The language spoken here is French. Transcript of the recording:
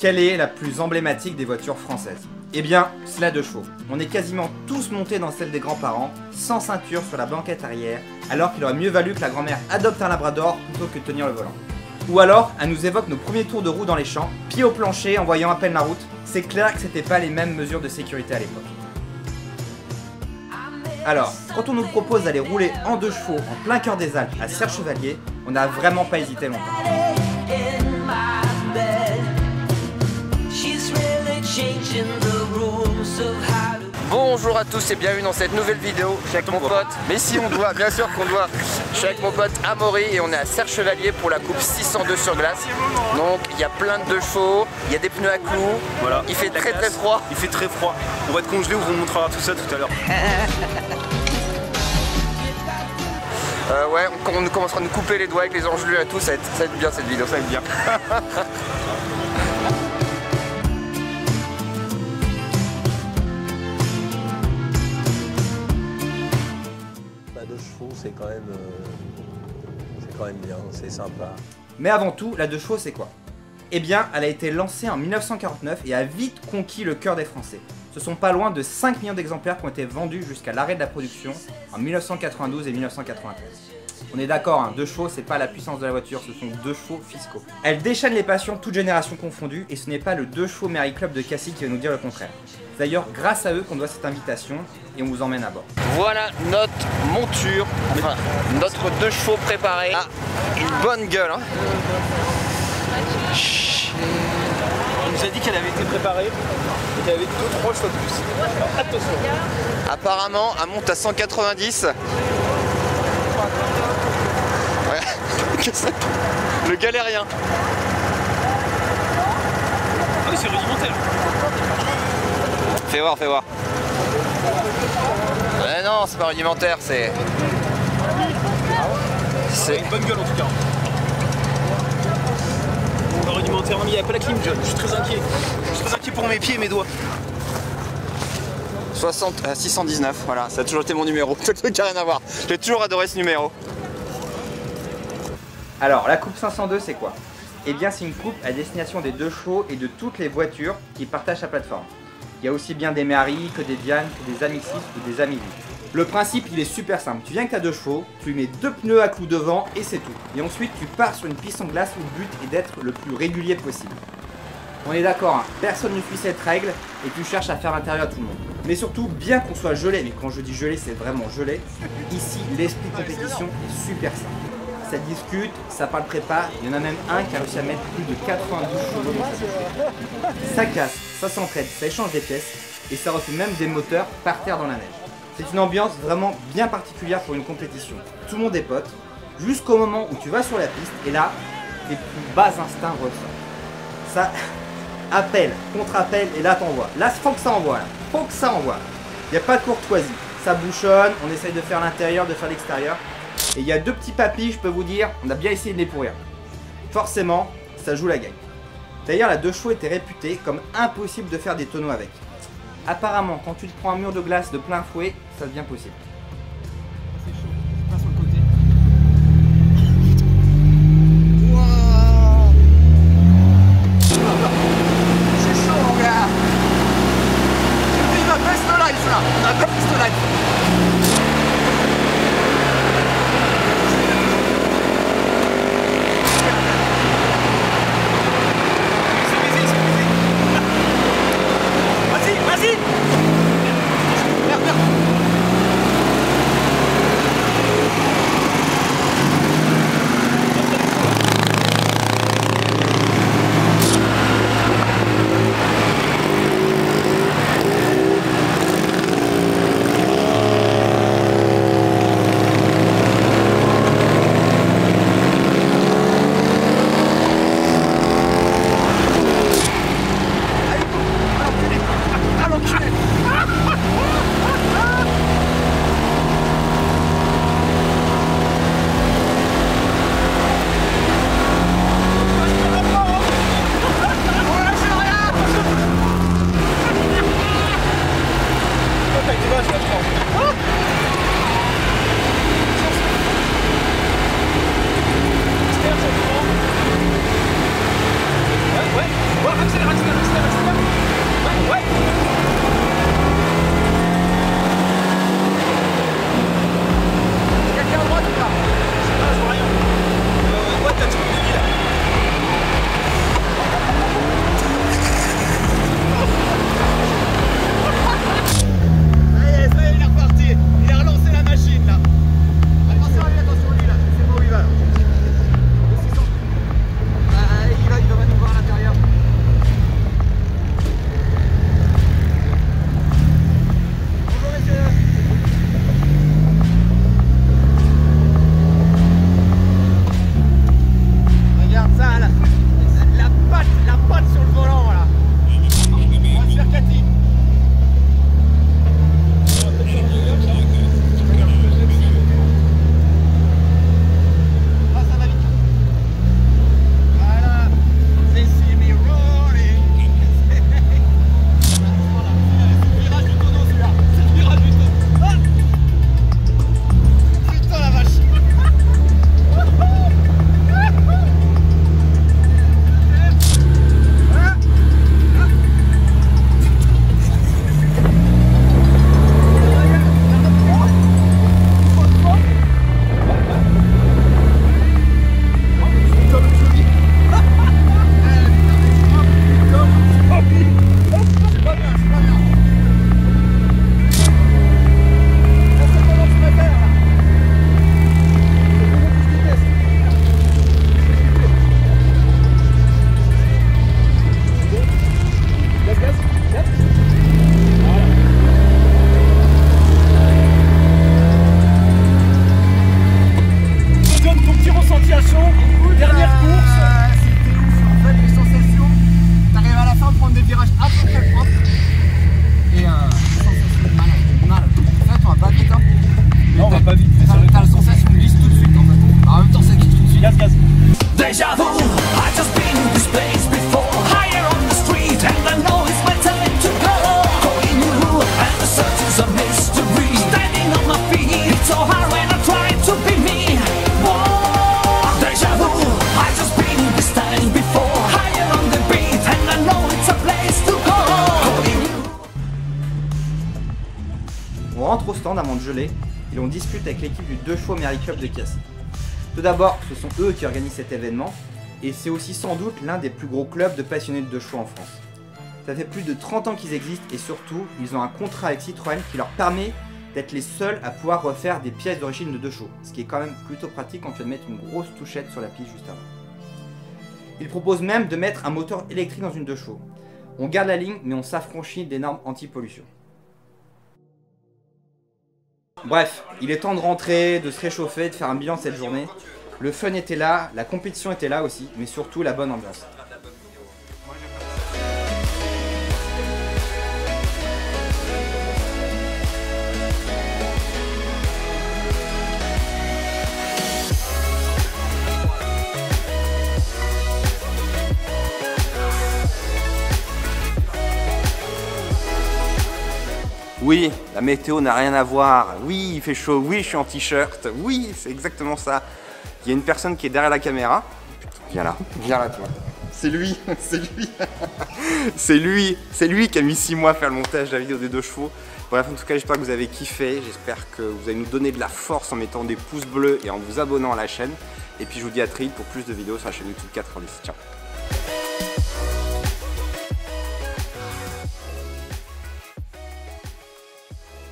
Quelle est la plus emblématique des voitures françaises? Eh bien, c'est la 2 chevaux. On est quasiment tous montés dans celle des grands-parents, sans ceinture sur la banquette arrière, alors qu'il aurait mieux valu que la grand-mère adopte un labrador plutôt que de tenir le volant. Ou alors, elle nous évoque nos premiers tours de roue dans les champs, pied au plancher en voyant à peine la route. C'est clair que c'était pas les mêmes mesures de sécurité à l'époque. Alors, quand on nous propose d'aller rouler en 2 chevaux en plein cœur des Alpes à Serre-Chevalier, on n'a vraiment pas hésité longtemps. Bonjour à tous et bienvenue dans cette nouvelle vidéo. Je suis avec mon pote, mais si on doit, bien sûr qu'on doit. Je suis avec mon pote Amaury et on est à Serre-Chevalier pour la coupe 602 sur glace. Donc il y a plein de 2 chevaux, il y a des pneus à clous, voilà. Il fait très froid. Il fait très froid. On va être congelé, on vous montrera tout ça tout à l'heure. Ouais, on commencera à nous couper les doigts avec les engelures et tout, ça va être bien cette vidéo, ça va être bien. La 2 chevaux, c'est quand même bien, c'est sympa. Mais avant tout, la 2 chevaux, c'est quoi? Eh bien, elle a été lancée en 1949 et a vite conquis le cœur des Français. Ce sont pas loin de 5 millions d'exemplaires qui ont été vendus jusqu'à l'arrêt de la production en 1992 et 1993. On est d'accord, hein, 2 chevaux, c'est pas la puissance de la voiture, ce sont 2 chevaux fiscaux. Elle déchaîne les passions, toutes générations confondues, et ce n'est pas le 2 chevaux Mary Club de Cassis qui va nous dire le contraire. C'est d'ailleurs grâce à eux qu'on doit cette invitation, et on vous emmène à bord. Voilà notre monture, enfin notre 2 chevaux préparés. Ah, une bonne gueule, hein. On nous a dit qu'elle avait été préparée et qu'elle avait 2-3 fois plus. Alors attention. Apparemment, elle monte à 190. Ouais. Le galérien. Ah oui, c'est rudimentaire. Fais voir, fais voir. Ouais, non, c'est pas rudimentaire, c'est... C'est une bonne gueule en tout cas. Pas rudimentaire, non mais il n'y a pas la clim, John. Je suis très inquiet. Je suis très inquiet pour mes pieds et mes doigts. 619, voilà, ça a toujours été mon numéro. Ça n'a rien à voir. J'ai toujours adoré ce numéro. Alors, la coupe 502, c'est quoi? Eh bien, c'est une coupe à destination des 2 chevaux et de toutes les voitures qui partagent la plateforme. Il y a aussi bien des Mary que des Diane, que des Amixis ou des Amivi. Le principe, il est super simple. Tu viens avec ta 2 chevaux, tu mets 2 pneus à clous devant et c'est tout. Et ensuite, tu pars sur une piste en glace où le but est d'être le plus régulier possible. On est d'accord, hein, personne ne suit cette règle et tu cherches à faire l'intérieur à tout le monde. Mais surtout, bien qu'on soit gelé, mais quand je dis gelé, c'est vraiment gelé, ici, l'esprit compétition est super simple. Ça discute, ça parle prépa, il y en a même un qui a réussi à mettre plus de 92 chevaux dans sa voiture. Ça casse, ça s'entraide, ça échange des pièces et ça refait même des moteurs par terre dans la neige. C'est une ambiance vraiment bien particulière pour une compétition. Tout le monde est pote, jusqu'au moment où tu vas sur la piste et là, tes plus bas instincts ressortent. Ça appelle, contre-appel et là t'envoies. Là, faut que ça envoie, là. Faut que ça envoie. Il n'y a pas de courtoisie. Ça bouchonne, on essaye de faire l'intérieur, de faire l'extérieur. Et il y a 2 petits papis, je peux vous dire, on a bien essayé de les pourrir. Forcément, ça joue la gagne. D'ailleurs, la 2 chevaux était réputée comme impossible de faire des tonneaux avec. Apparemment, quand tu te prends un mur de glace de plein fouet, ça devient possible. C'est chaud, pas sur le côté. Wow. C'est chaud mon gars. J'ai pris ma best life là. Ma best life. Vas-y, vas-y. Merde, merde. virage à peu près propre. Et malade. En fait, on va pas vite, hein. Non, on va pas vite. T'as la sensation de glisse tout de suite en fait. En même temps, ça glisse tout de suite. Gaz, gaz. Deja vu, I just been in this place before. Higher on the street, and I know it's my time to go. Going new, and the search is a mystery. Standing on my feet, it's so hard when I try to be me. Whoa, deja vu, I just been in this time before. Higher on the beat, and I know it's a place to go. Going new. On rentre au stand avant de geler et on discute avec l'équipe du 2 chevaux Merry Club de Cassis. Tout d'abord, ce sont eux qui organisent cet événement et c'est aussi sans doute l'un des plus gros clubs de passionnés de 2 chevaux en France. Ça fait plus de 30 ans qu'ils existent et surtout, ils ont un contrat avec Citroën qui leur permet d'être les seuls à pouvoir refaire des pièces d'origine de 2 chevaux, ce qui est quand même plutôt pratique quand tu viens de mettre une grosse touchette sur la piste juste avant. Ils proposent même de mettre un moteur électrique dans une 2 chevaux. On garde la ligne mais on s'affranchit des normes anti-pollution. Bref, il est temps de rentrer, de se réchauffer, de faire un bilan de cette journée. Le fun était là, la compétition était là aussi, mais surtout la bonne ambiance. Oui, la météo n'a rien à voir. Oui, il fait chaud. Oui, je suis en t-shirt. Oui, c'est exactement ça. Il y a une personne qui est derrière la caméra. Viens là toi. C'est lui, c'est lui qui a mis 6 mois à faire le montage de la vidéo des 2 chevaux. Bref, en tout cas, j'espère que vous avez kiffé. J'espère que vous allez nous donner de la force en mettant des pouces bleus et en vous abonnant à la chaîne. Et puis, je vous dis à très vite pour plus de vidéos sur la chaîne YouTube 90. Ciao.